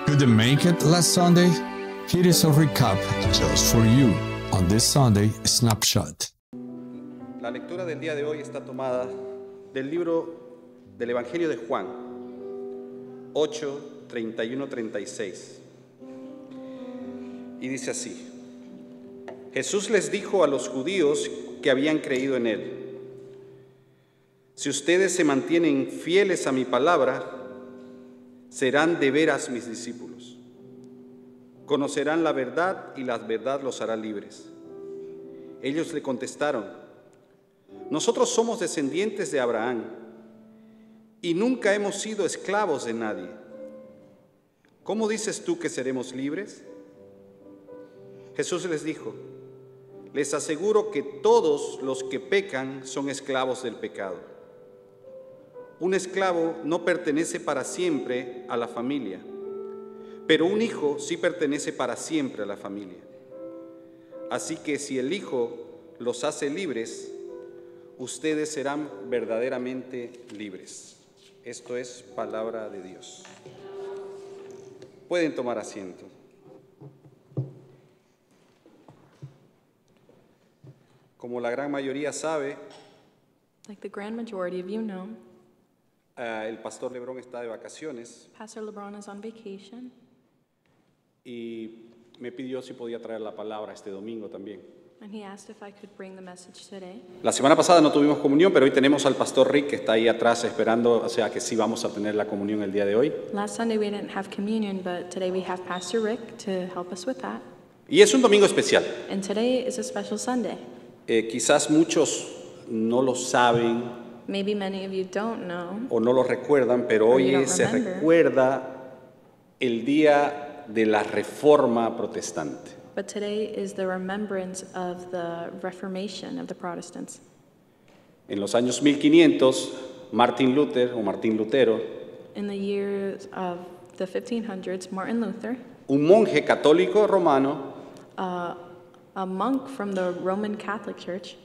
Couldn't make it last Sunday? Here is a recap just for you on this Sunday Snapshot. La lectura del día de hoy está tomada del libro del Evangelio de Juan, 8, 31, 36. Y dice así: Jesús les dijo a los judíos que habían creído en él: si ustedes se mantienen fieles a mi palabra, serán de veras mis discípulos. Conocerán la verdad y la verdad los hará libres. Ellos le contestaron: nosotros somos descendientes de Abraham y nunca hemos sido esclavos de nadie. ¿Cómo dices tú que seremos libres? Jesús les dijo: les aseguro que todos los que pecan son esclavos del pecado. Un esclavo no pertenece para siempre a la familia, pero un hijo sí pertenece para siempre a la familia. Así que si el Hijo los hace libres, ustedes serán verdaderamente libres. Esto es palabra de Dios. Pueden tomar asiento. Como la gran mayoría sabe, Like the grand majority of you know, el pastor Lebrón está de vacaciones Pastor LeBron is on vacation, y me pidió si podía traer la palabra este domingo también. and he asked if I could bring the message today. La semana pasada no tuvimos comunión, pero hoy tenemos al pastor Rick que está ahí atrás esperando, o sea que sí vamos a tener la comunión el día de hoy. Last Sunday we didn't have communion, but today we have Pastor Rick to help us with that. Y es un domingo especial. And today is a special Sunday. Quizás muchos no lo saben Maybe many of you don't know, o no lo recuerdan, pero Or you hoy don't se remember. recuerda el día de la Reforma Protestante. but today is the remembrance of the Reformation of the Protestants. En los años 1500, Martín Lutero, In the years of the 1500s, Martin Luther, un monje católico romano, a monk from the Roman Catholic Church,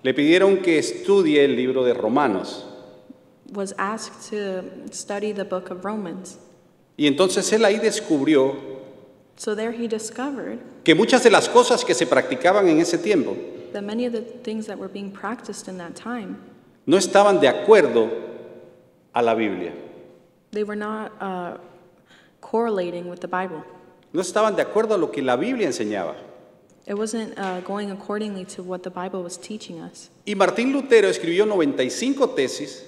le pidieron que estudie el libro de Romanos. was asked to study the book of Romans. Y entonces él ahí descubrió So there he discovered que muchas de las cosas que se practicaban en ese tiempo that many of the things that were being practiced in that time, no estaban de acuerdo a la Biblia. they were not correlating with the Bible. No estaban de acuerdo a lo que la Biblia enseñaba. It wasn't going accordingly to what the Bible was teaching us. Y Martín Lutero escribió 95 tesis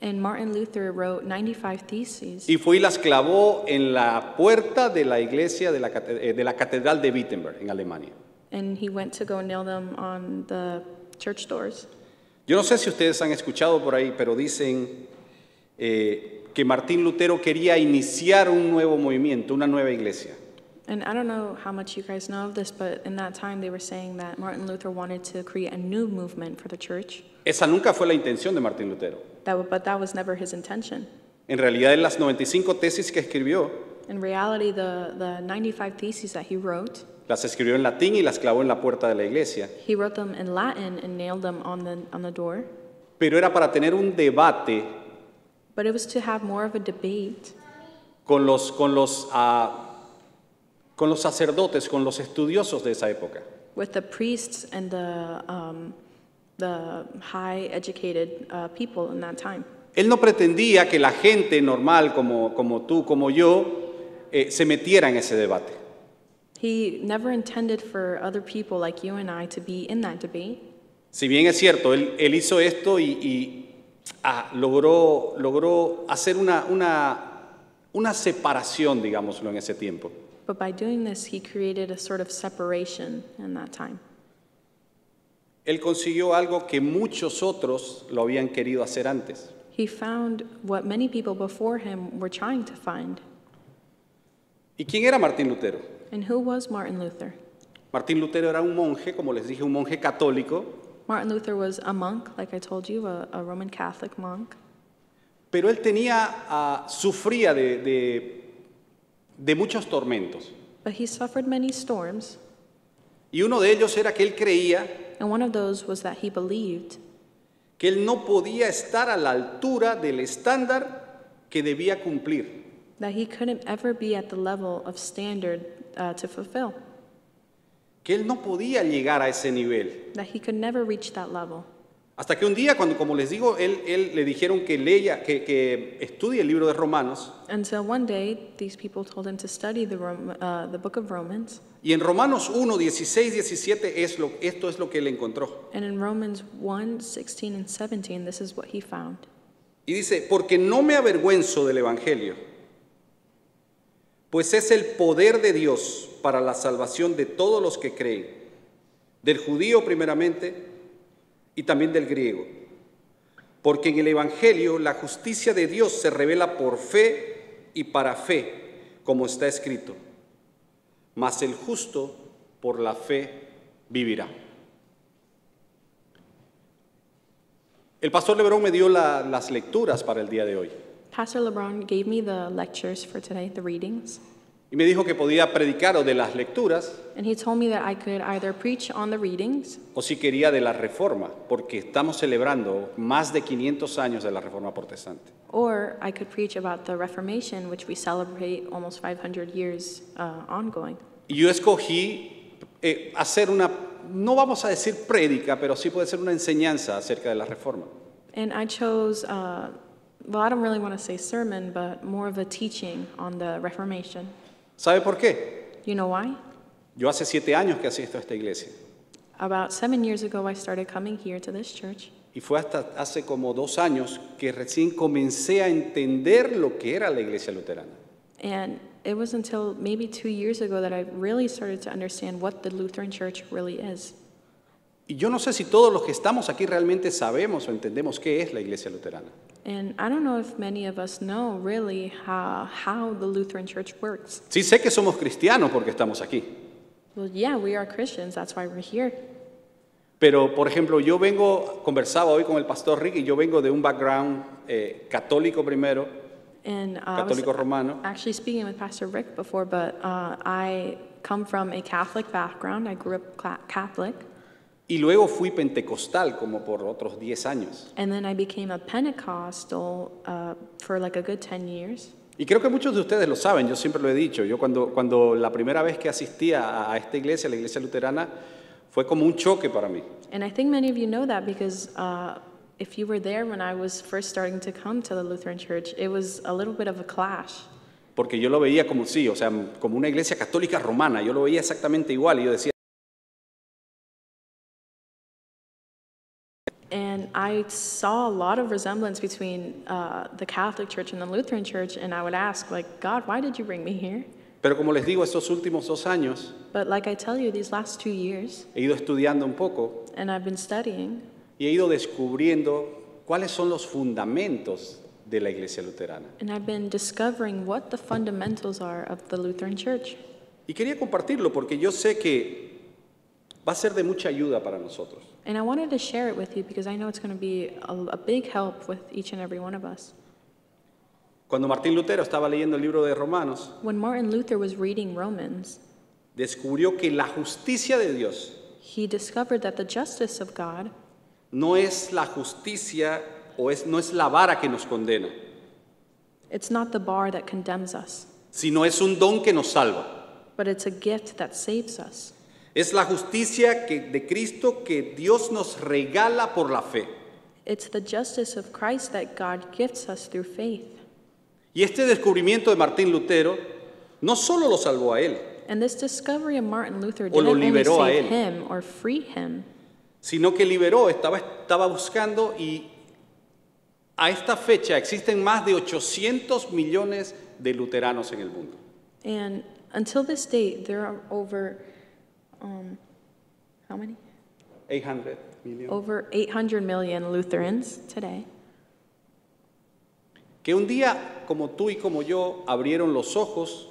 And Martin Luther wrote 95 theses, y fue y las clavó en la puerta de la iglesia de la Catedral de Wittenberg, en Alemania. and he went to go nail them on the church doors. Yo no sé si ustedes han escuchado por ahí, pero dicen que Martín Lutero quería iniciar un nuevo movimiento, una nueva iglesia. And I don't know how much you guys know of this, but in that time they were saying that Martin Luther wanted to create a new movement for the church. Esa nunca fue la intención de Martín Lutero. But that was never his intention. En realidad, en las 95 tesis que escribió, In reality, the 95 theses that he wrote, las escribió en latín y las clavó en la puerta de la iglesia. he wrote them in Latin and nailed them on the door. Pero era para tener un debate But it was to have more of a debate con los sacerdotes, con los estudiosos de esa época. with the priests and the high educated people in that time. Él no pretendía que la gente normal como tú, como yo, se metiera en ese debate. He never intended for other people like you and I to be in that debate. Si bien es cierto, él hizo esto y logró hacer una separación, digámoslo, en ese tiempo. But by doing this, he created a sort of separation in that time. Él consiguió algo que muchos otros lo habían querido hacer antes. He found what many people before him were trying to find. ¿Y quién era Martín Lutero? And who was Martin Luther? Martín Lutero era un monje, como les dije, un monje católico, Martin Luther was a monk, like I told you, a Roman Catholic monk. pero él sufría de muchos tormentos. But he suffered many storms, Y uno de ellos era que él creía and one of those was that he believed que él no podía estar a la altura del estándar que debía cumplir. that he couldn't ever be at the level of standard to fulfill, que él no podía llegar a ese nivel. that he could never reach that level. Hasta que un día, cuando, como les digo, él le dijeron que lea, que estudie el libro de Romanos. Until one day, these people told him to study the book of Romans. Y en Romanos 1, 16, 17, esto es lo que él encontró. And in Romans 1, 16 and 17, this is what he found. Y dice, porque no me avergüenzo del Evangelio, pues es el poder de Dios para la salvación de todos los que creen, del judío primeramente y también del griego. Porque en el Evangelio la justicia de Dios se revela por fe y para fe, como está escrito. Mas el justo por la fe vivirá. El pastor Lebron me dio las lecturas para el día de hoy. Pastor LeBron gave me the lectures for today, the readings, Y me dijo que podía predicar o de las lecturas and he told me that I could either preach on the readings o si quería de la reforma, porque estamos celebrando más de 500 años de la reforma protestante. or I could preach about the Reformation, which we celebrate almost 500 years ongoing. Y yo escogí hacer no vamos a decir prédica, pero sí puede ser una enseñanza acerca de la reforma. And I chose, well, I don't really want to say sermon, but more of a teaching on the Reformation. ¿Sabe por qué? You know why? Yo hace 7 años que asisto a esta iglesia. About 7 years ago, I started coming here to this church. Y fue hasta hace como 2 años que recién comencé a entender lo que era la iglesia luterana. And it was until maybe 2 years ago that I really started to understand what the Lutheran Church really is. Y yo no sé si todos los que estamos aquí realmente sabemos o entendemos qué es la iglesia luterana. And I don't know if many of us know really how the Lutheran Church works. Sí sé que somos cristianos porque estamos aquí. Well, yeah, we are Christians. That's why we're here. Pero, por ejemplo, conversaba hoy con el pastor Rick y yo vengo de un background católico primero, And católico romano. actually speaking with Pastor Rick before, but I come from a Catholic background. I grew up Catholic. Y luego fui pentecostal como por otros 10 años. And then I became a Pentecostal for like a good 10 years. Y creo que muchos de ustedes lo saben, yo siempre lo he dicho. Yo cuando la primera vez que asistía a esta iglesia, la iglesia luterana, fue como un choque para mí. And I think many of you know that because if you were there when I was first starting to come to the Lutheran Church, it was a little bit of a clash. Porque yo lo veía como sí, o sea, como una iglesia católica romana. Yo lo veía exactamente igual y yo decía, And I saw a lot of resemblance between the Catholic Church and the Lutheran Church, and I would ask, like, God, why did you bring me here? pero como les digo, estos últimos 2 años But like I tell you, these last 2 years, he ido estudiando un poco and I've been studying, y he ido descubriendo cuáles son los fundamentos de la iglesia luterana. and I've been discovering what the fundamentals are of the Lutheran Church. Y quería compartirlo porque yo sé que va a ser de mucha ayuda para nosotros. And I wanted to share it with you because I know it's going to be a big help with each and every one of us. Cuando Martín Lutero estaba leyendo el libro de Romanos, When Martin Luther was reading Romans, descubrió que la justicia de Dios he discovered that the justice of God no es la justicia no es la vara que nos condena, it's not the bar that condemns us, sino es un don que nos salva. but it's a gift that saves us. Es la justicia de Cristo que Dios nos regala por la fe. It's the justice of Christ that God gifts us through faith. Y este descubrimiento de Martín Lutero no solo lo salvó a él, And this discovery of Martin Luther O lo didn't only liberó a save él. him or free him, sino que estaba buscando y a esta fecha existen más de 800 millones de luteranos en el mundo. and until this date, there are over, how many? 800 millones. Over 800 million Lutherans today. Que un día, como tú y como yo, abrieron los ojos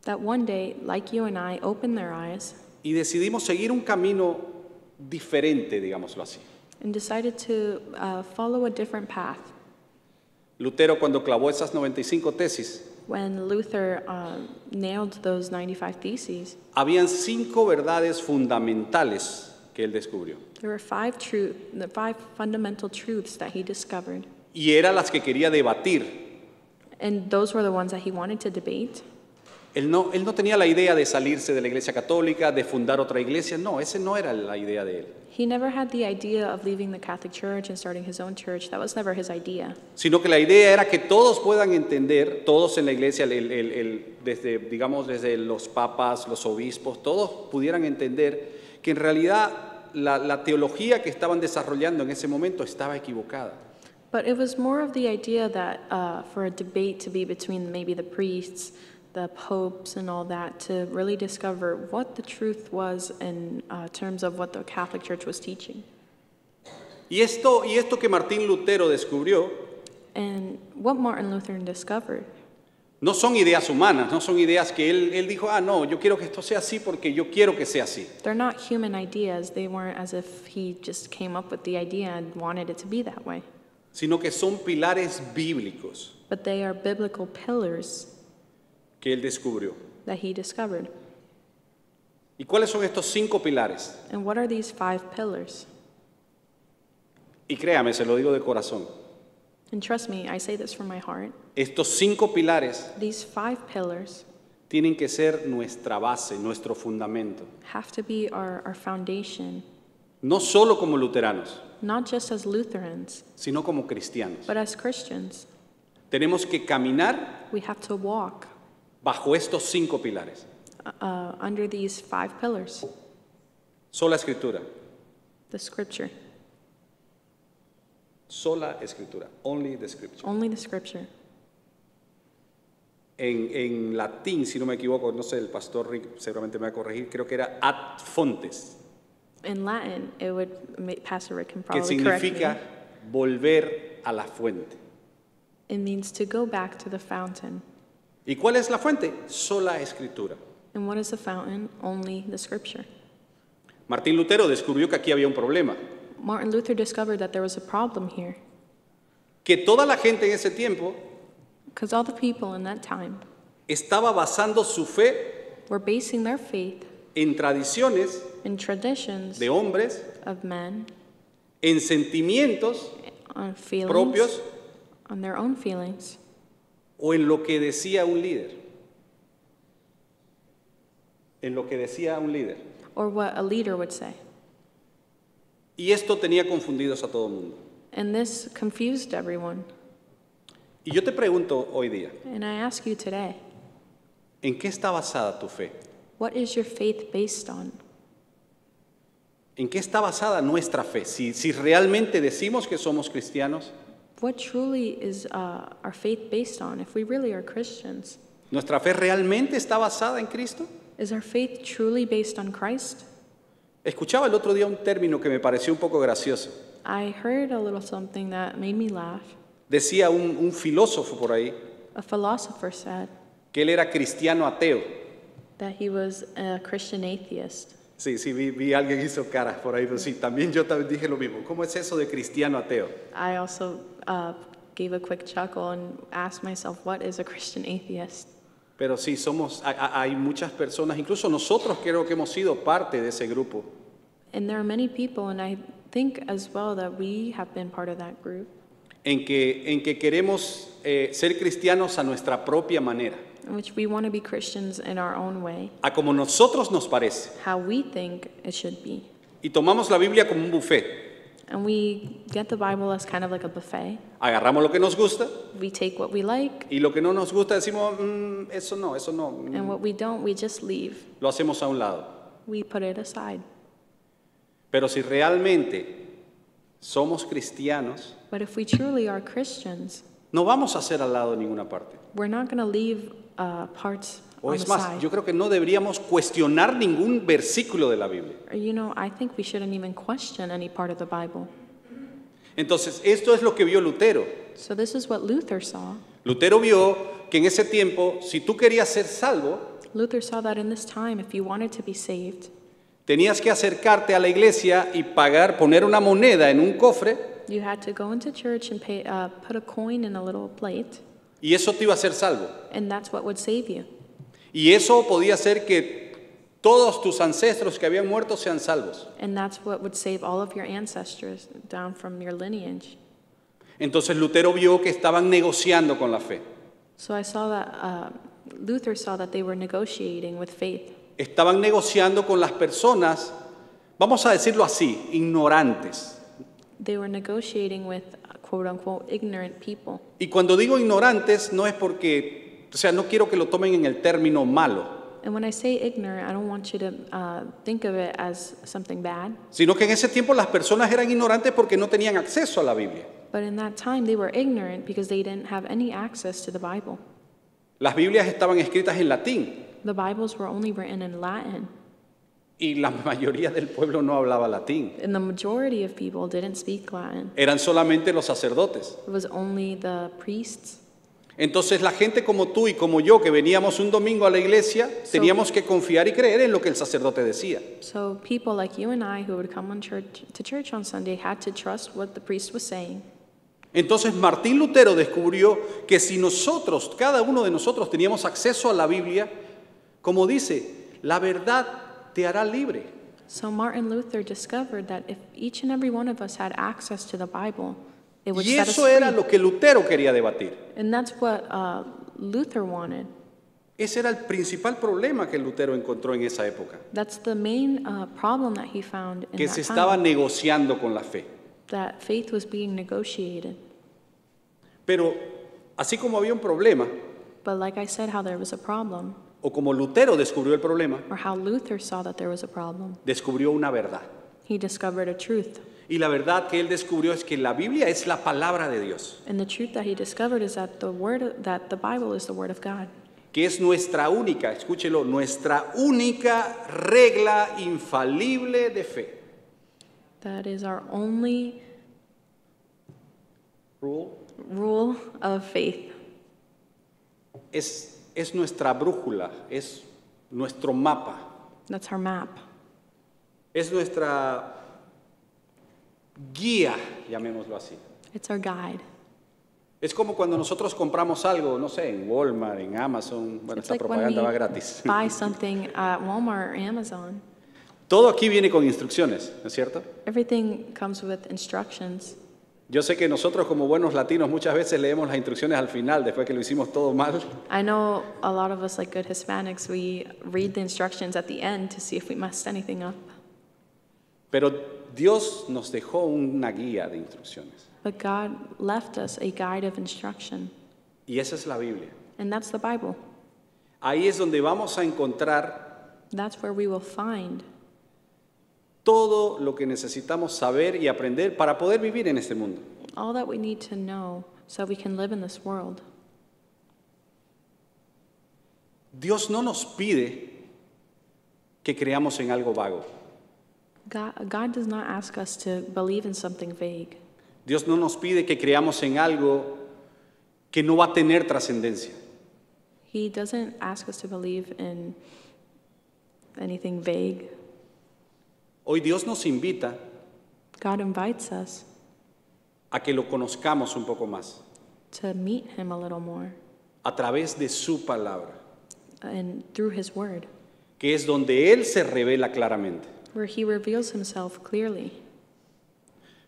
That one day, like you and I, opened their eyes y decidimos seguir un camino diferente, digámoslo así. and decided to follow a different path. Lutero, cuando clavó esas 95 tesis, When Luther nailed those 95 theses, habían 5 verdades fundamentales que él descubrió. there were the five fundamental truths that he discovered. Y eran las que quería debatir And those were the ones that he wanted to debate. Él no tenía la idea de salirse de la iglesia católica, de fundar otra iglesia. No, esa no era la idea de él. He never had the idea of leaving the Catholic Church and starting his own church. That was never his idea. Sino que la idea era que todos puedan entender, todos en la iglesia, desde los papas, los obispos, todos pudieran entender que en realidad la teología que estaban desarrollando en ese momento estaba equivocada. But it was more of the idea that for a debate to be between maybe the priests, the popes, and all that, to really discover what the truth was in terms of what the Catholic Church was teaching. Y esto que Martín Lutero descubrió And what Martin Luther discovered, no son ideas humanas, no son ideas que él dijo, no, yo quiero que esto sea así porque yo quiero que sea así. they're not human ideas. They weren't as if he just came up with the idea and wanted it to be that way. Sino que son pilares bíblicos But they are biblical pillars que él descubrió. that he discovered. ¿Y cuáles son estos 5 pilares? And what are these 5 pillars? Y créame, se lo digo de corazón. And trust me, I say this from my heart. Estos 5 pilares These 5 pillars tienen que ser nuestra base, nuestro fundamento. have to be our foundation, No solo como luteranos, not just as Lutherans, sino como cristianos. but as Christians. Tenemos que caminar We have to walk bajo estos 5 pilares. under these 5 pillars. Sola escritura. The scripture, Sola escritura. Only the scripture. only the scripture. En latín, si no me equivoco, no sé, el pastor Rick seguramente me va a corregir, creo que era ad fontes, In Latin, it would, Pastor Rick can que probably correct significa me. volver a la fuente. It means to go back to the fountain. ¿Y cuál es la fuente? Sola escritura. And what is the fountain? Only the scripture. Martín Lutero descubrió que aquí había un problema, Martin Luther discovered that there was a problem here, que toda la gente en ese tiempo because all the people in that time estaba basando su fe were basing their faith en tradiciones in traditions de hombres, of men, en sentimientos on feelings, propios on their own feelings, o en lo que decía un líder. En lo que decía un líder. or what a leader would say. Y esto tenía confundidos a todo el mundo. And this confused everyone. Y yo te pregunto hoy día, And I ask you today, ¿en qué está basada tu fe? what is your faith based on? ¿En qué está basada nuestra fe? Si realmente decimos que somos cristianos, What truly is our faith based on? If we really are Christians, ¿nuestra fe realmente está basada en Cristo? is our faith truly based on Christ? Escuchaba el otro día un término que me pareció un poco gracioso. I heard a little something that made me laugh. Decía un filósofo por ahí A philosopher said que él era cristiano ateo. that he was a Christian atheist. Sí, vi a alguien hizo caras por ahí, pero sí, yo también dije lo mismo. ¿Cómo es eso de cristiano ateo? I also gave a quick chuckle and asked myself, what is a Christian atheist? Pero sí, hay muchas personas, incluso nosotros creo que hemos sido parte de ese grupo, And there are many people, and I think as well that we have been part of that group, en que queremos ser cristianos a nuestra propia manera, in which we want to be Christians in our own way, a como nosotros nos parece. how we think it should be. Y tomamos la Biblia como un buffet. And we get the Bible as kind of like a buffet. Agarramos lo que nos gusta We take what we like, y lo que no nos gusta decimos, eso no, and what we don't, we just leave. lo hacemos a un lado. We put it aside. Pero si realmente somos cristianos, But if we truly are Christians, no vamos a hacer al lado de ninguna parte. we're not going to leave parts O on es the más, side. yo creo que no deberíamos cuestionar ningún versículo de la Biblia. Or, you know, I think we shouldn't even question any part of the Bible. Entonces, esto es lo que vio Lutero. So this is what Luther saw. Lutero vio que en ese tiempo, si tú querías ser salvo, Luther saw that in this time, if you wanted to be saved, tenías que acercarte a la iglesia y poner una moneda en un cofre, you had to go into church and pay, put a coin in a little plate, y eso te iba a hacer salvo. and that's what would save you. Y eso podía hacer que todos tus ancestros que habían muerto sean salvos. And that's what would save all of your ancestors down from your lineage. Entonces Lutero vio que estaban negociando con la fe. So I saw that Luther saw that they were negotiating with faith. Estaban negociando con las personas, vamos a decirlo así, ignorantes. They were negotiating with quote unquote ignorant people. Y cuando digo ignorantes no es porque, o sea, no quiero que lo tomen en el término malo, And when I say ignorant, I don't want you to think of it as something bad. sino que en ese tiempo las personas eran ignorantes porque no tenían acceso a la Biblia. But in that time, they were ignorant because they didn't have any access to the Bible. Las Biblias estaban escritas en latín The Bibles were only written in Latin, y la mayoría del pueblo no hablaba latín. and the majority of people didn't speak Latin. Eran solamente los sacerdotes. It was only the priests. Entonces la gente como tú y como yo que veníamos un domingo a la iglesia, teníamos que confiar y creer en lo que el sacerdote decía. So people like you and I who would come to church on Sunday had to trust what the priest was saying. Entonces Martín Lutero descubrió que si nosotros, cada uno de nosotros teníamos acceso a la Biblia, como dice, la verdad te hará libre. So Martin Luther discovered that if each and every one of us had access to the Bible, it would Y set us eso era free. lo que Lutero quería debatir. And that's what Luther wanted. Ese era el principal problema que Lutero encontró en esa época, That's the main problem that he found in que that se time, estaba negociando con la fe. that faith was being negotiated. Pero así como había un problema, But like I said, how there was a problem, o como Lutero descubrió el problema, or how Luther saw that there was a problem, descubrió una verdad. he discovered a truth. Y la verdad que él descubrió es que la Biblia es la palabra de Dios, And the truth that he discovered is that the Bible is the Word of God. que es nuestra única, escúchelo, nuestra única regla infalible de fe. That is our only Rule. rule of faith. Es nuestra brújula, es nuestro mapa, That's our map. es nuestra guía, llamémoslo así. It's our guide. Es como cuando nosotros compramos algo, no sé, en Walmart, en Amazon, bueno, It's esta like when propaganda va we gratis. buy something at Walmart or Amazon. Todo aquí viene con instrucciones, ¿no es cierto? Everything comes with instructions. Yo sé que nosotros como buenos latinos muchas veces leemos las instrucciones al final, después que lo hicimos todo mal. I know a lot of us, like good Hispanics, we read the instructions at the end to see if we messed anything up. Pero Dios nos dejó una guía de instrucciones. But God left us a guide of instruction, Y esa es la Biblia. and that's the Bible. Ahí es donde vamos a encontrar That's where we will find todo lo que necesitamos saber y aprender para poder vivir en este mundo. all that we need to know so we can live in this world. Dios no nos pide que creamos en algo vago. God does not ask us to believe in something vague. Dios no nos pide que creamos en algo que no va a tener trascendencia. He doesn't ask us to believe in anything vague. Hoy Dios nos invita God invites us a que lo conozcamos un poco más to meet him a little more, a través de su palabra, and through his word, que es donde Él se revela claramente. where he reveals himself clearly.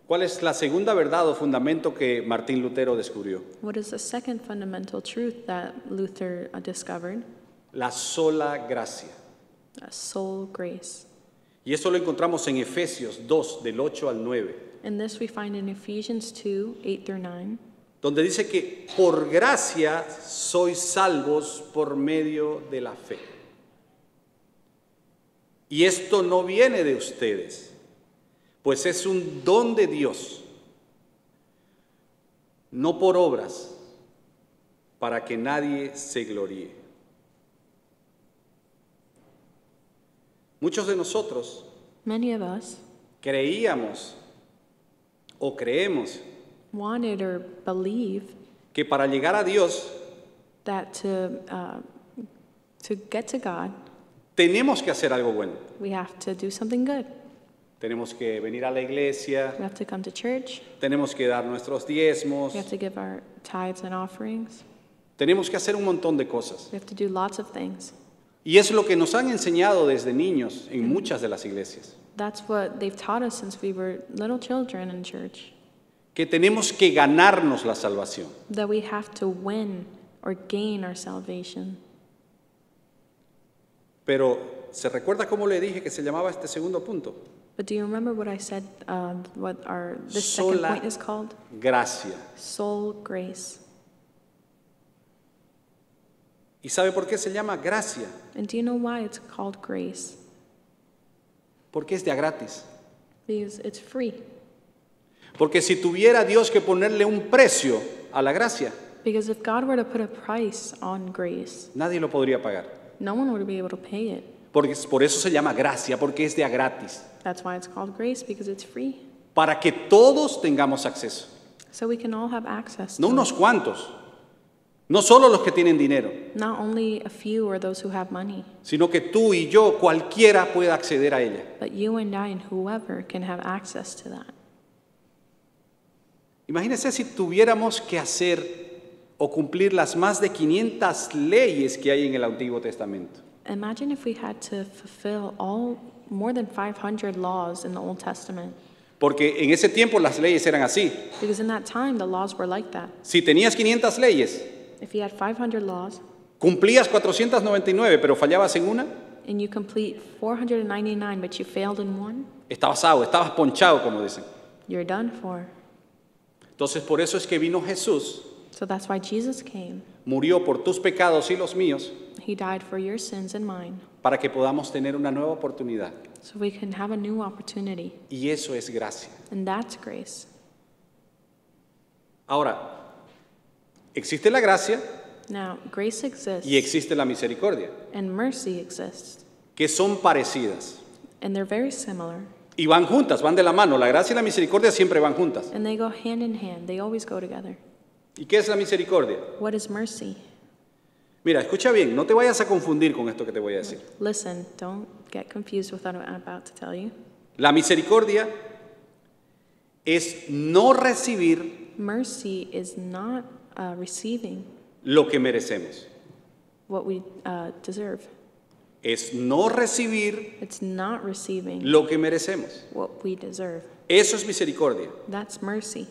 ¿Cuál es la segunda verdad o fundamento que Martín Lutero descubrió? What is the second fundamental truth that Luther discovered? La sola gracia. Soul grace. Y eso lo encontramos en Efesios 2, del 8 al 9, And this we find in Ephesians 2, 8 through 9, donde dice que por gracia sois salvos por medio de la fe. Y esto no viene de ustedes, pues es un don de Dios, no por obras, para que nadie se gloríe. Muchos de nosotros many of us creíamos o creemos wanted or believe que para llegar a Dios that to get to God, tenemos que hacer algo bueno. we have to do something good. Tenemos que venir a la iglesia, We have to come to church. tenemos que dar nuestros diezmos, We have to give our tithes and offerings. tenemos que hacer un montón de cosas. We have to do lots of things. Y es lo que nos han enseñado desde niños en muchas de las iglesias, That's what they've taught us since we were little children in church, que tenemos que ganarnos la salvación. that we have to win or gain our salvation. Pero, ¿se recuerda cómo le dije que se llamaba este segundo punto? But do you remember what I said, this second Sola point is called? gracia. Sole grace. ¿Y sabe por qué se llama gracia? And do you know why it's called grace? Porque es de a gratis. Because it's free. Porque si tuviera Dios que ponerle un precio a la gracia, Because if God were to put a price on grace, nadie lo podría pagar. no one would be able to pay it. Porque, por eso se llama gracia, porque es de a gratis. That's why it's called grace, because it's free. Para que todos tengamos acceso. So we can all have access No to unos it. cuantos. No solo los que tienen dinero, Not only a few or those who have money, sino que tú y yo, cualquiera pueda acceder a ella. but you and I and whoever can have access to that. Imagínense si tuviéramos que hacer o cumplir las más de 500 leyes que hay en el Antiguo Testamento. Imagine if we had to fulfill more than 500 laws in the Old Testament. Porque en ese tiempo las leyes eran así. Because in that time, the laws were like that. Si tenías 500 leyes, If you had 500 laws cumplías 499, pero fallabas en una, and you complete 499, but you failed in one, estabas out, estabas ponchado, como dicen. you're done for. Entonces, por eso es que vino Jesús, So that's why Jesus came. murió por tus pecados y los míos, He died for your sins and mine, para que podamos tener una nueva oportunidad. so we can have a new opportunity. Y eso es gracia. And that's grace. Ahora, existe la gracia Now, grace exists y existe la misericordia, and mercy exists, que son parecidas. and they're very similar, Y van juntas, van de la mano. La gracia y la misericordia siempre van juntas. and they go hand in hand. They always go together. ¿Y qué es la misericordia? What is mercy? Mira, escucha bien, no te vayas a confundir con esto que te voy a decir. Listen, don't get confused with what I'm about to tell you. La misericordia es no recibir Mercy is not receiving lo que merecemos. what we deserve. Es no recibir It's not receiving lo que merecemos. what we deserve. Eso es misericordia. That's mercy.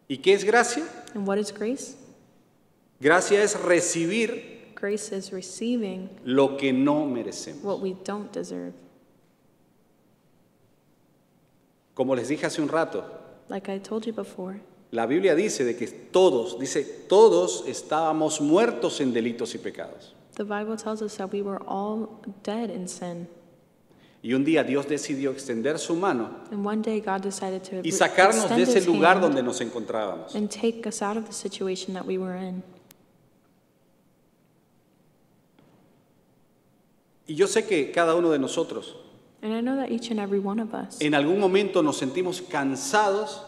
¿Y qué es gracia? And what is grace? Gracia es recibir Grace is receiving lo que no merecemos. what we don't deserve. Como les dije hace un rato, Like I told you before, la Biblia dice de que todos estábamos muertos en delitos y pecados. the Bible tells us that we were all dead in sin. Y un día Dios decidió extender su mano And one day God decided to y sacarnos de extend ese his lugar hand donde nos encontrábamos. and take us out of the situation that we were in. Y yo sé que cada uno de nosotros And I know that each and every one of us, en algún momento nos sentimos cansados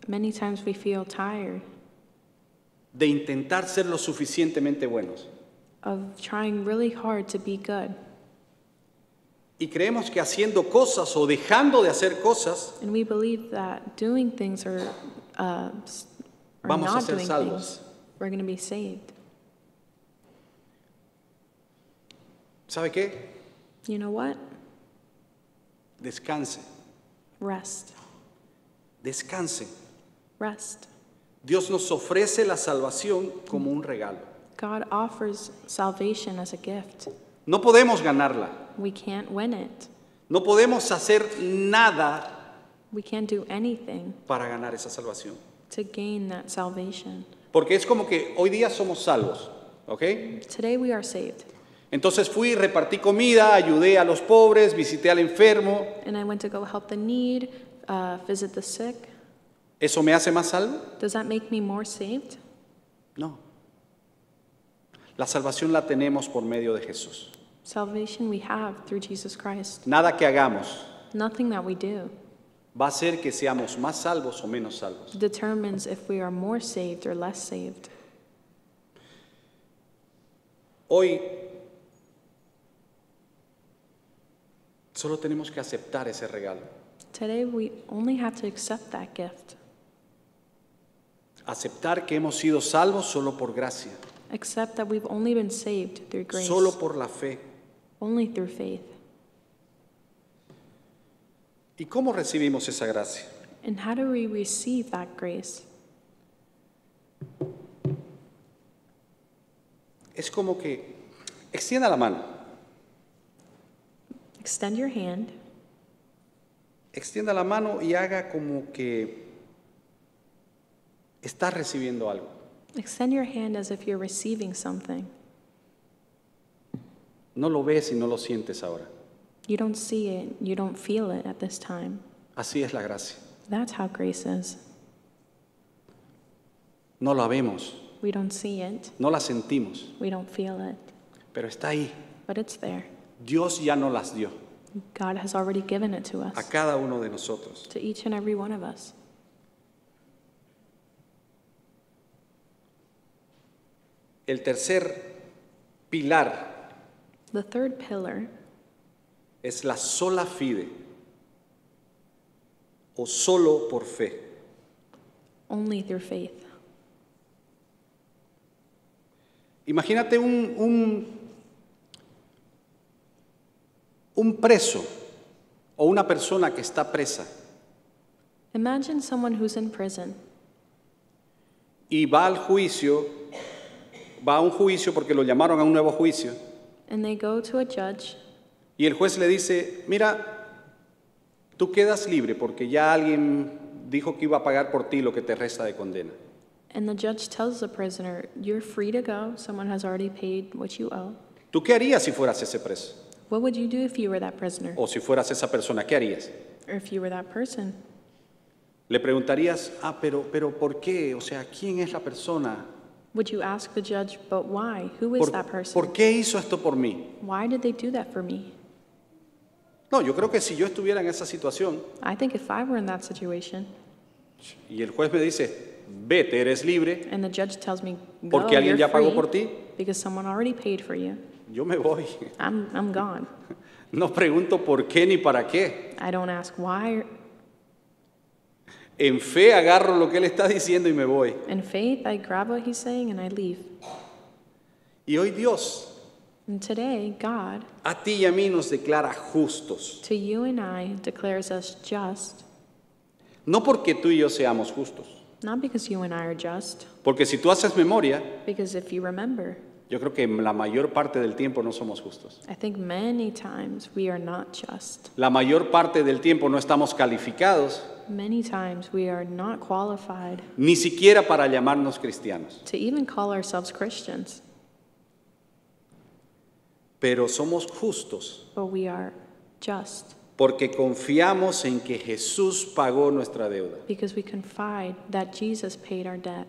many times we feel tired de intentar ser lo suficientemente buenos. of trying really hard to be good. Y creemos que haciendo cosas o dejando de hacer cosas And we believe that doing things or Vamos a not ser doing salvos. things, we're going to be saved. ¿Sabe qué? You know what? Descanse, Rest. descanse. Rest. Dios nos ofrece la salvación como un regalo. God offers salvation as a gift. No podemos ganarla. We can't win it. No podemos hacer nada We can't do anything para ganar esa salvación. to gain that salvation. Porque es como que hoy día somos salvos, ¿ok? Today we are saved. Entonces fui, repartí comida, ayudé a los pobres, visité al enfermo. And I went to go help the need, visit the sick. ¿Eso me hace más salvo? Does that make me more saved? No. La salvación la tenemos por medio de Jesús. Salvation we have through Jesus Christ. Nada que hagamos Nothing that we do va a hacer que seamos más salvos o menos salvos. determines if we are more saved or less saved. Hoy solo tenemos que aceptar ese regalo. Today we only have to accept that gift. Aceptar que hemos sido salvos solo por gracia, Accept that we've only been saved through grace, solo por la fe. only through faith. ¿Y cómo recibimos esa gracia? And how do we receive that grace? es como que extienda la mano. Extend your hand. Extienda la mano y haga como que está recibiendo algo. Extend your hand as if you're receiving something. No lo ves y no lo sientes ahora. You don't see it, you don't feel it at this time. Así es la gracia. That's how grace is. No la vemos, We don't see it, no la sentimos, we don't feel it, pero está ahí. but it's there. Dios ya nos las dio God has already given it to a us, cada uno de nosotros. to each and every one of us. El tercer pilar The third pillar es la sola fide o solo por fe. only through faith. Imagínate un preso o una persona que está presa Imagine someone who's in prison y va a un juicio porque lo llamaron a un nuevo juicio and they go to a judge y el juez le dice, mira, tú quedas libre porque ya alguien dijo que iba a pagar por ti lo que te resta de condena. and the judge tells the prisoner, you're free to go, someone has already paid what you owe. ¿Tú qué harías si fueras ese preso? What would you do if you were that prisoner? O si fueras esa persona, ¿qué harías? Or if you were that person? Le preguntarías, pero ¿por qué? O sea, ¿quién es la persona? Would you ask the judge, but why? Who is that person? ¿Por qué hizo esto por mí? Why did they do that for me? No, yo creo que si yo estuviera en esa situación I think if I were in that situation y el juez me dice, vete, eres libre, and the judge tells me, go, porque alguien you're ya pagó free, por ti, because someone already paid for you, yo me voy. I'm gone. No pregunto por qué ni para qué. I don't ask why. En fe agarro lo que él está diciendo y me voy. In faith, I grab what he's saying and I leave. Y hoy Dios And today, God, a ti y a mí nos declara justos. to you and I, declares us just, No porque tú y yo seamos justos. not because you and I are just, Porque si tú haces memoria, because if you remember, yo creo que la mayor parte del tiempo no somos justos. I think many times we are not just. La mayor parte del tiempo no estamos calificados Many times we are not qualified ni siquiera para llamarnos cristianos. to even call ourselves Christians, Pero somos justos but we are just porque confiamos en que Jesús pagó nuestra deuda. because we confide that Jesus paid our debt.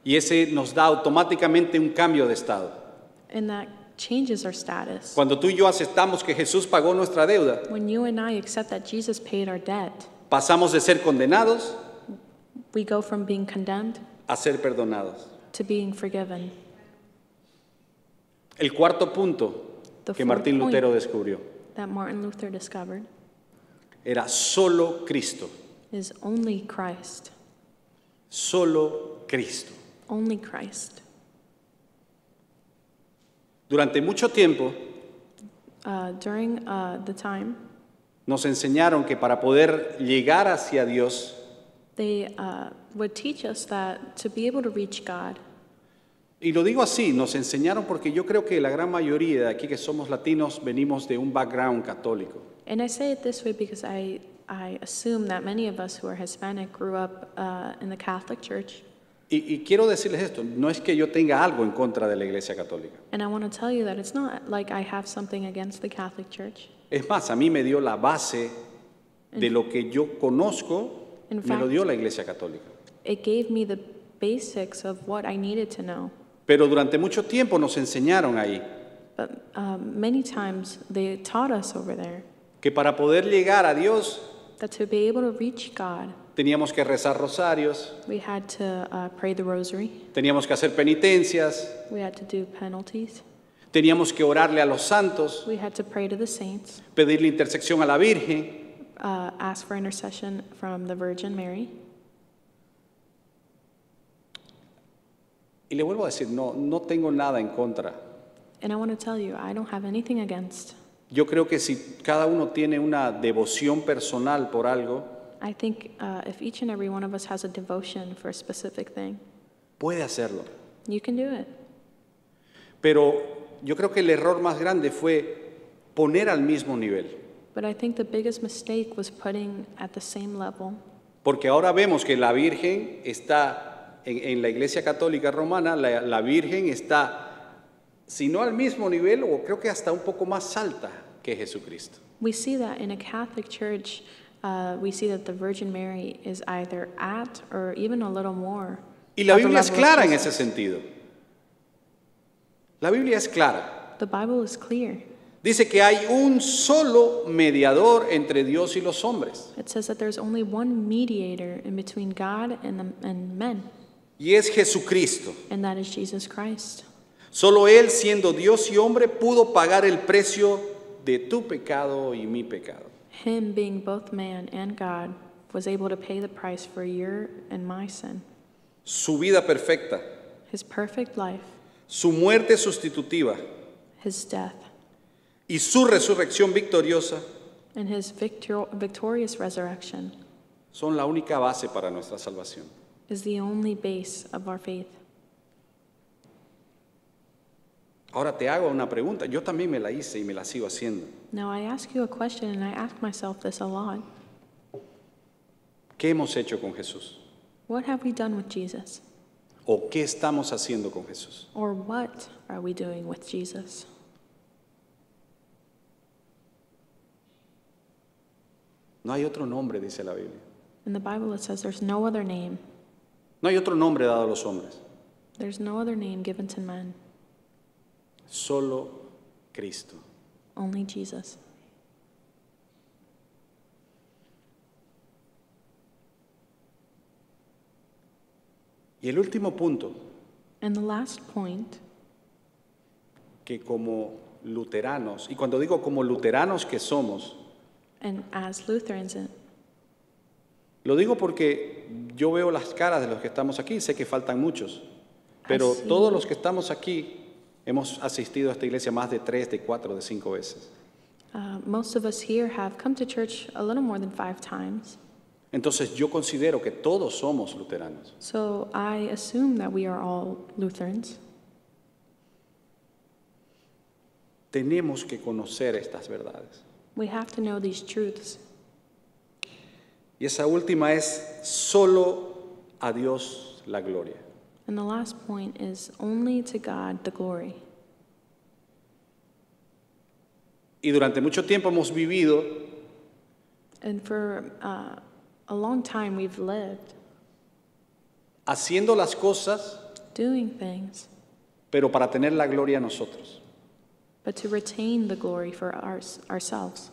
Y ese nos da automáticamente un cambio de estado. And that changes our status. Cuando tú y yo aceptamos que Jesús pagó nuestra deuda, When you and I accept that Jesus paid our debt, pasamos de ser condenados we go from being condemned a ser perdonados. to being forgiven. El cuarto punto The que fourth Martín point Lutero descubrió that Martin Luther discovered era solo Cristo, is only Christ. solo Cristo. Only Christ. Durante mucho tiempo During the time, nos enseñaron que para poder llegar hacia Dios they would teach us that to be able to reach God, y lo digo así, nos enseñaron porque yo creo que la gran mayoría de aquí que somos latinos venimos de un background católico. and I say it this way because I assume that many of us who are Hispanic grew up in the Catholic Church. Y quiero decirles esto, no es que yo tenga algo en contra de la Iglesia Católica. And I want to tell you that it's not like I have something against the Catholic Church. Es más, a mí me dio la base de lo que yo conozco, In me lo fact- dio la Iglesia Católica. It gave me the basics of what I needed to know. Pero durante mucho tiempo nos enseñaron ahí But many times they taught us over there que para poder llegar a Dios that to be able to reach God, teníamos que rezar rosarios, we had to pray the rosary, teníamos que hacer penitencias, we had to do penalties, teníamos que orarle a los santos, we had to pray to the saints, pedirle intersección a la Virgen. ask for intercession from the Virgin Mary. Y le vuelvo a decir, no tengo nada en contra. And I want to tell you, I don't have anything against. Yo creo que si cada uno tiene una devoción personal por algo, I think if each and every one of us has a devotion for a specific thing, puede hacerlo. you can do it. Pero yo creo que el error más grande fue poner al mismo nivel. But I think the biggest mistake was putting at the same level. Porque ahora vemos que la Virgen está, en la Iglesia Católica Romana, la Virgen está, si no al mismo nivel, o creo que hasta un poco más alta que Jesucristo. We see that in a Catholic church, we see that the Virgin Mary is either at or even a little more. Y la at the Biblia es level of clara en Jesus. ese sentido. La Biblia es clara. The Bible is clear. Dice que hay un solo mediador entre Dios y los hombres. It says that there's only one mediator in between God and men, Y es Jesucristo. and that is Jesus Christ. Solo Él, siendo Dios y hombre, pudo pagar el precio de tu pecado y mi pecado. Him, being both man and God, was able to pay the price for your and my sin. Su vida perfecta, His perfect life, su muerte sustitutiva his death, y su resurrección victoriosa and his victorious resurrection son la única base para nuestra salvación. is the only base of our faith. Ahora te hago una pregunta. Yo también me la hice y me la sigo haciendo. Now I ask you a question, and I ask myself this a lot. ¿Qué hemos hecho con Jesús? What have we done with Jesus? ¿O qué estamos haciendo con Jesús? Or what are we doing with Jesus? No hay otro nombre, dice la Biblia. In the Bible it says there's no other name. No hay otro nombre dado a los hombres. There's no other name given to men, Solo Cristo. only Jesus. Y el último punto, And the last point, que como luteranos, y cuando digo como luteranos que somos, and as Lutherans, lo digo porque yo veo las caras de los que estamos aquí, sé que faltan muchos, pero Así. todos los que estamos aquí hemos asistido a esta iglesia más de 3, de 4, de 5 veces. most of us here have come to church a little more than 5 times. Entonces yo considero que todos somos luteranos. So I assume that we are all Lutherans. Tenemos que conocer estas verdades. We have to know these truths. Y esa última es solo a Dios la gloria. And the last point is only to God the glory. Y durante mucho tiempo hemos vivido And for a long time we've lived haciendo las cosas, doing things, pero para tener la gloria a nosotros. but to retain the glory for ourselves.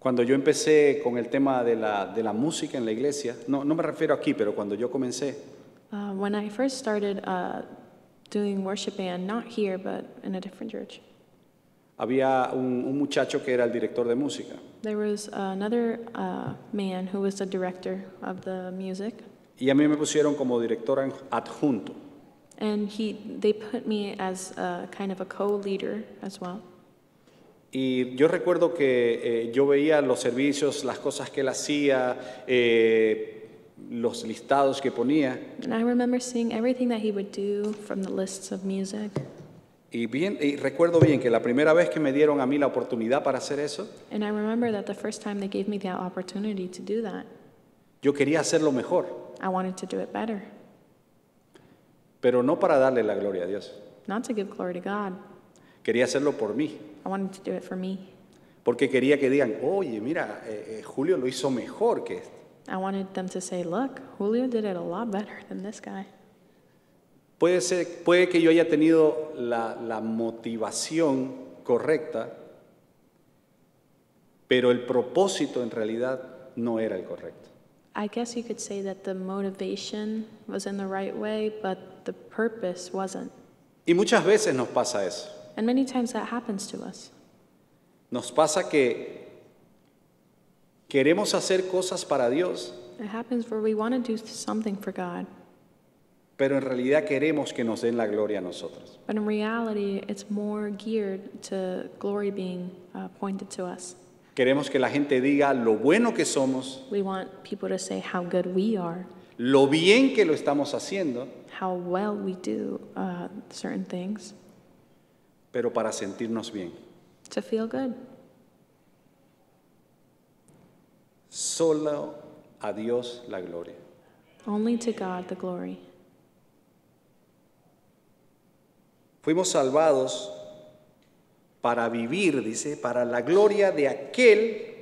Cuando yo empecé con el tema de la música en la iglesia, no me refiero aquí, pero cuando yo comencé, When I first started doing worship band, not here, but in a different church, había un muchacho que era el director de música. there was another man who was the director of the music, Y a mí me pusieron como director adjunto. and they put me as kind of a co-leader as well. Y yo recuerdo que yo veía los servicios, las cosas que él hacía, los listados que ponía. And I remember seeing everything that he would do from the lists of music. Y recuerdo bien que la primera vez que me dieron a mí la oportunidad para hacer eso, And I remember that the first time they gave me the opportunity to do that, yo quería hacerlo mejor, I wanted to do it better. pero no para darle la gloria a Dios. Not to give glory to God. Quería hacerlo por mí, I wanted to do it for me. porque quería que digan, oye, mira, Julio lo hizo mejor que este. I wanted them to say, look, Julio did it a lot better than this guy. Puede que yo haya tenido la motivación correcta, pero el propósito en realidad no era el correcto. I guess you could say that the motivation was in the right way, but the purpose wasn't. Y muchas veces nos pasa eso. And many times that happens to us. Nos pasa que queremos hacer cosas para Dios, It happens where we want to do something for God, pero en realidad queremos que nos den la gloria a nosotros. but in reality, it's more geared to glory being pointed to us. Queremos que la gente diga lo bueno que somos, We want people to say how good we are, lo bien que lo estamos haciendo, how well we do certain things, pero para sentirnos bien. to feel good. Solo a Dios la gloria. Only to God the glory. Fuimos salvados para vivir, dice, para la gloria de aquel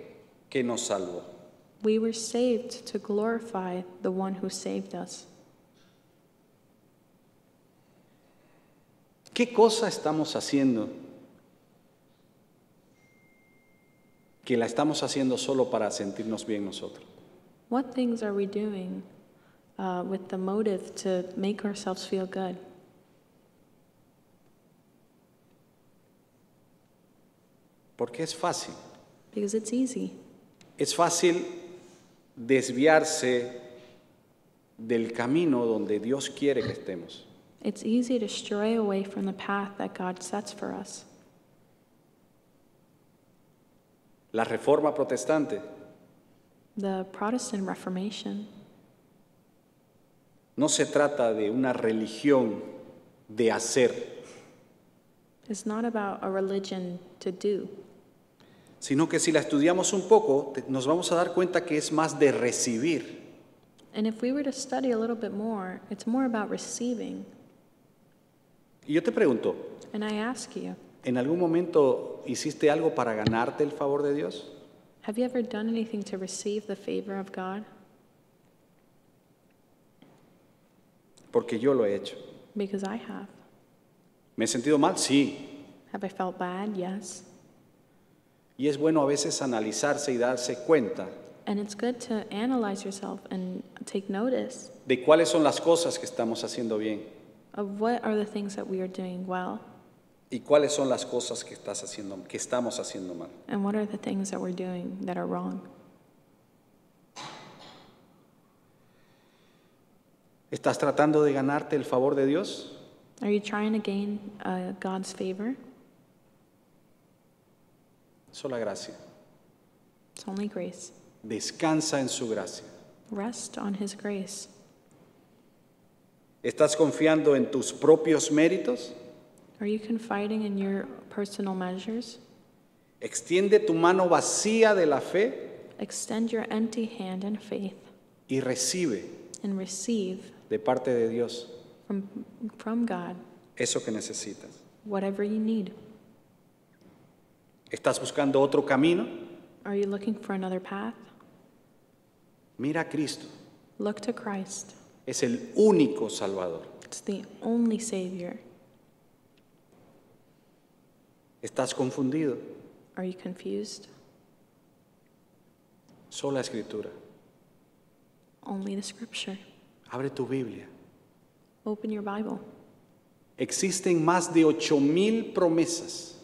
que nos salvó. We were saved to glorify the one who saved us. ¿Qué cosa estamos haciendo que la estamos haciendo solo para sentirnos bien nosotros? What things are we doing with the motive to make ourselves feel good? Porque es fácil. Because it's easy. Es fácil desviarse del camino donde Dios quiere que estemos. It's easy to stray away from the path that God sets for us. La Reforma Protestante The Protestant Reformation no se trata de una religión de hacer, is not about a religion to do, sino que si la estudiamos un poco, nos vamos a dar cuenta que es más de recibir. and if we were to study a little bit more, it's more about receiving. Y yo te pregunto, And I ask you, ¿en algún momento hiciste algo para ganarte el favor de Dios? have you ever done anything to receive the favor of God? Porque yo lo he hecho. Because I have. ¿Me he sentido mal? Sí. Have I felt bad? Yes. Y es bueno a veces analizarse y darse cuenta And it's good to analyze yourself and take notice de cuáles son las cosas que estamos haciendo bien of what are the things that we are doing well y cuáles son las cosas que estamos haciendo mal. and what are the things that we're doing that are wrong. ¿Estás tratando de ganarte el favor de Dios? Are you trying to gain God's favor? Sola gracia. It's only grace. Descansa en su gracia. Rest on His grace. ¿Estás confiando en tus propios méritos? Are you confiding in your personal measures? Extiende tu mano vacía de la fe Extend your empty hand in faith y recibe and receive de parte de Dios from God eso que necesitas. whatever you need. ¿Estás buscando otro camino? Are you looking for another path? Mira a Cristo. Look to Christ. Es el único Salvador. It's the only Savior. ¿Estás confundido? Are you confused? Sola Escritura. Only the Scripture. Abre tu Biblia. Open your Bible. Existen más de 8,000 promesas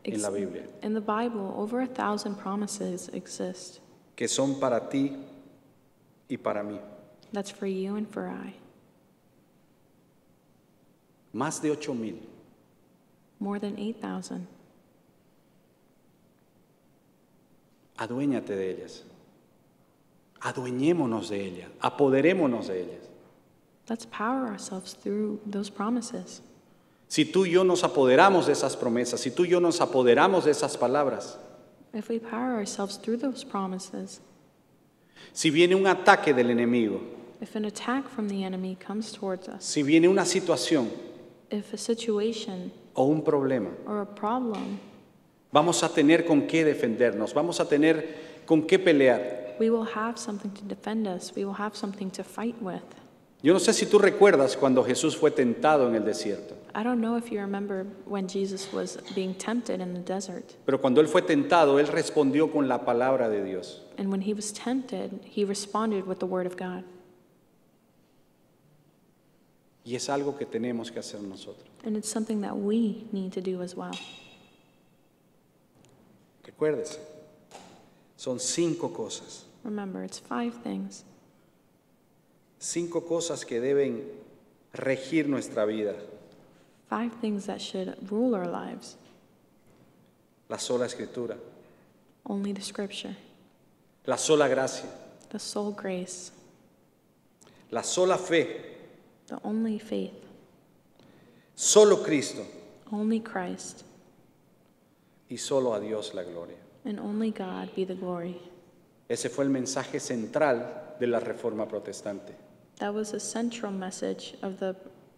en la Ex- Biblia In the Bible, over 1,000 promises exist. que son para ti y para mí. That's for you and for I. Más de 8,000. More than 8,000. Aduéñate de ellas. Adueñémonos de ellas. Apoderémonos de ellas. Let's power ourselves through those promises. Si tú y yo nos apoderamos de esas promesas, si tú y yo nos apoderamos de esas palabras, If we power ourselves through those promises, si viene un ataque del enemigo, if an attack from the enemy comes towards us, si viene una situación if a situation o un problema, or a problem, vamos a tener con qué defendernos, vamos a tener con qué pelear. we will have something to defend us. We will have something to fight with. Yo no sé si tú recuerdas cuando Jesús fue tentado en el desierto, I don't know if you remember when Jesus was being tempted in the desert. pero cuando Él fue tentado, Él respondió con la palabra de Dios. And when he was tempted, he responded with the word of God. Y es algo que tenemos que hacer nosotros. And it's something that we need to do as well. Recuérdese, son 5 cosas. Remember, it's 5 things. 5 cosas que deben regir nuestra vida. 5 things that should rule our lives. La sola Escritura, Only the Scripture, la sola gracia, the sole grace, la sola fe, the only faith, solo Cristo, Only Christ y solo a Dios la gloria. and only God be the glory. Ese fue el mensaje central de la Reforma Protestante, That was a central message of the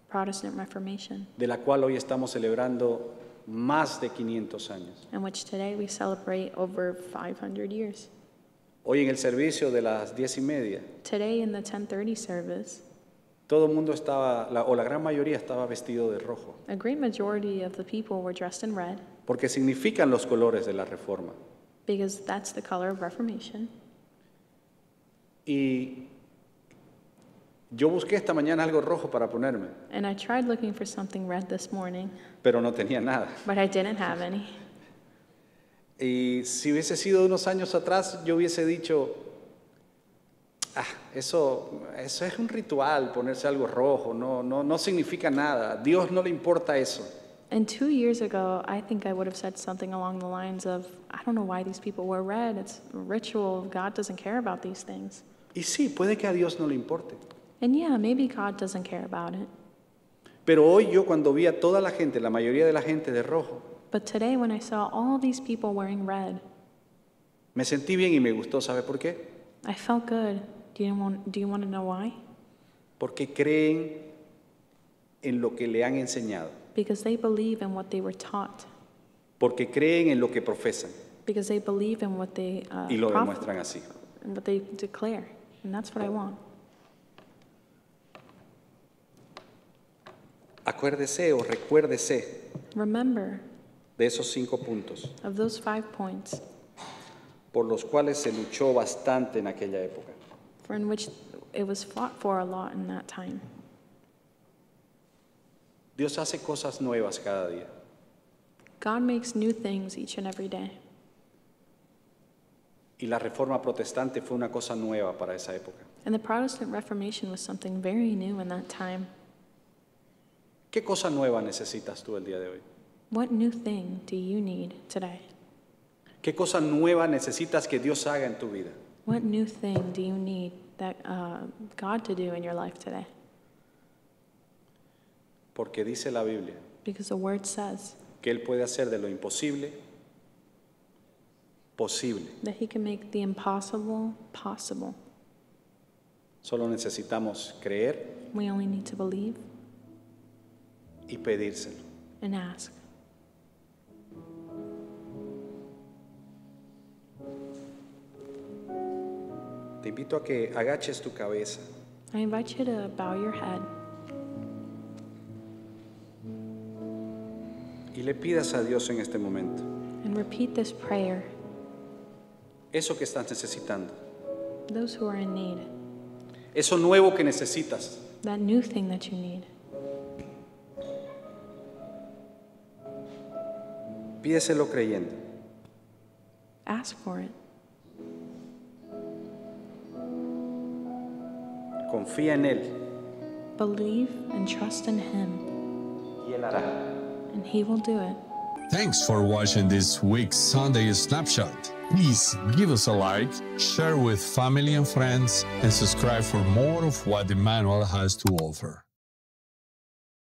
Protestant Reformation, de la cual hoy estamos celebrando más de 500 años. in which today we celebrate over 500 years. Hoy en el servicio de las 10:30, Today in the 10:30 service, todo el mundo estaba, o la gran mayoría estaba vestido de rojo, a great majority of the people were dressed in red porque significan los colores de la Reforma. because that's the color of Reformation. Y yo busqué esta mañana algo rojo para ponerme, And I tried looking for something red this morning, pero no tenía nada. but I didn't have any. Y si hubiese sido unos años atrás, yo hubiese dicho, eso es un ritual, ponerse algo rojo, no significa nada. A Dios no le importa eso. And 2 years ago, I think I would have said something along the lines of, I don't know why these people wear red. It's a ritual. God doesn't care about these things. Y sí, puede que a Dios no le importe. And yeah, maybe God doesn't care about it. Pero hoy yo cuando vi a toda la gente, la mayoría de la gente de rojo, But today, when I saw all these people wearing red, me sentí bien y me gustó. ¿Sabe por qué? I felt good. Do you want to know why? Porque creen en lo que le han enseñado. Because they believe in what they were taught. Porque creen en lo que profesan Because they believe in what they y lo prophet- demuestran así. and what they declare. And that's what I want. Acuérdese o recuérdese Remember de esos 5 puntos of those 5 points por los cuales se luchó bastante en aquella época. for in which it was fought for a lot in that time. Dios hace cosas nuevas cada día. God makes new things each and every day. Y la Reforma Protestante fue una cosa nueva para esa época. And the Protestant Reformation was something very new in that time. ¿Qué cosa nueva necesitas tú el día de hoy? What new thing do you need today? ¿Qué cosa nueva necesitas que Dios haga en tu vida? What new thing do you need that God to do in your life today? Porque dice la Biblia Because the Word says que Él puede hacer de lo imposible posible. that He can make the impossible possible. Solo necesitamos creer We only need to believe y pedírselo. and ask. Te invito a que agaches tu cabeza I invite you to bow your head y le pidas a Dios en este momento and repeat this prayer. eso que estás necesitando, Those who are in need, eso nuevo que necesitas. that new thing that you need. Pídeselo creyendo. Ask for it. Confía en Él Believe and trust in Him, y Él hará. and He will do it. Thanks for watching this week's Sunday Snapshot. Please give us a like, share with family and friends, and subscribe for more of what Emmanuel has to offer.